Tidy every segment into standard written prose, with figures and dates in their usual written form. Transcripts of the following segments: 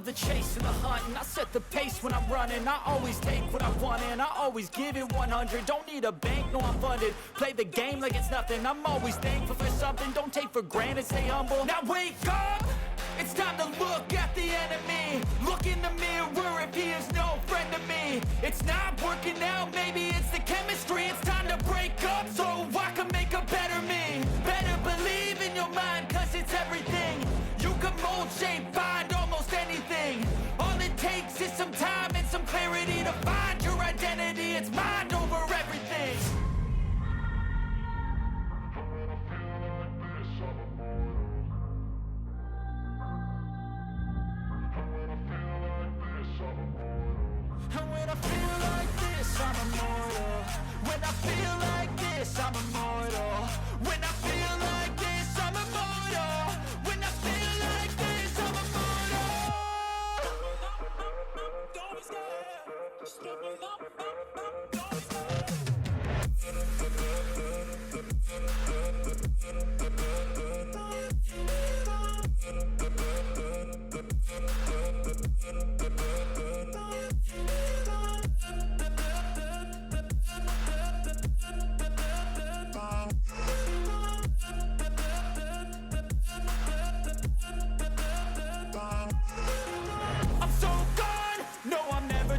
love the chase and the hunt, and I set the pace when I'm running. I always take what I want and I always give it 100. Don't need a bank, no I'm funded. Play the game like it's nothing. I'm always thankful for something. Don't take for granted, stay humble. Now wake up! It's time to look at the enemy. Look in the mirror if he is no friend to me. It's not working out, maybe it's the chemistry. It's time to break up so I can make a better me. Better believe in your mind, cause it's everything. You can mold, shape, find almost anything. All it takes is some time and some clarity to find your identity. It's mind over everything. And when I feel like this, I'm immortal. When I feel like this, I'm immortal. When I feel like this, I'm immortal. When I feel like this, I'm immortal. Don't be scared. Just level up. Don't be scared.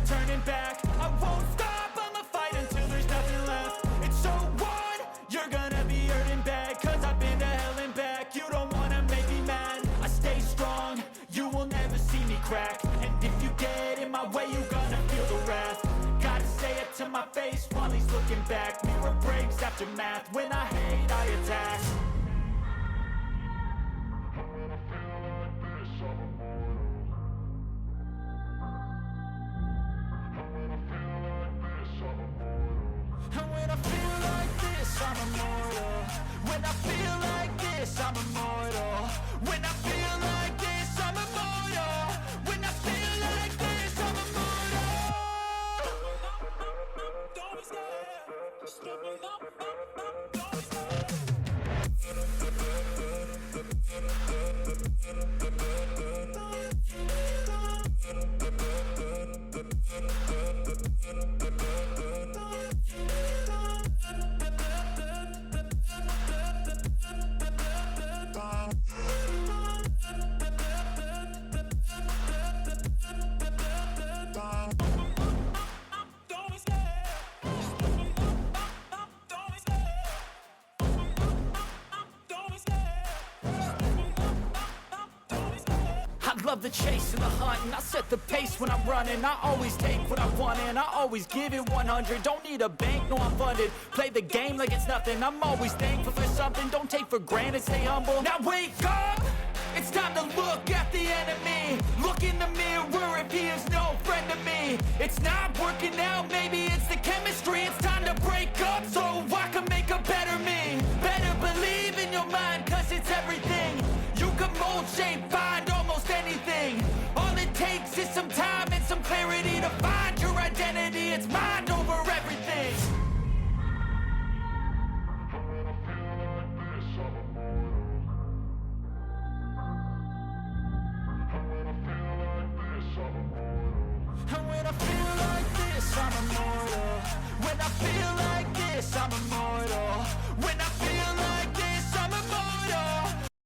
Turning back, I won't stop, I'ma fight until there's nothing left. It's so on, you're gonna be hurting bad, cause I've been to hell and back. You don't wanna make me mad, I stay strong, you will never see me crack. And if you get in my way, you're gonna feel the wrath. Gotta say it to my face while he's looking back. Mirror breaks after math, when I hate, I attack. I'm immortal. When I feel like this, I'm immortal. When I feel like this, I'm immortal. When I feel like this, I'm immortal. Don't be scared. Just level up. Don't be scared. Love the chase and the hunt, and I set the pace when I'm running. I always take what I want and I always give it 100. Don't need a bank, no I'm funded. Play the game like it's nothing. I'm always thankful for something. Don't take for granted, stay humble. Now wake up! It's time to look at the enemy. Look in the mirror if he is no friend to me. It's not working out, maybe it's the chemistry. It's time to break up so I can make a better me. Better believe in your mind, cause it's everything. You can mold, shape, find almost anything. All it takes is some time and some clarity to find your identity. It's mind over everything. And when I feel like this, I'm immortal. When I feel like this, I'm immortal.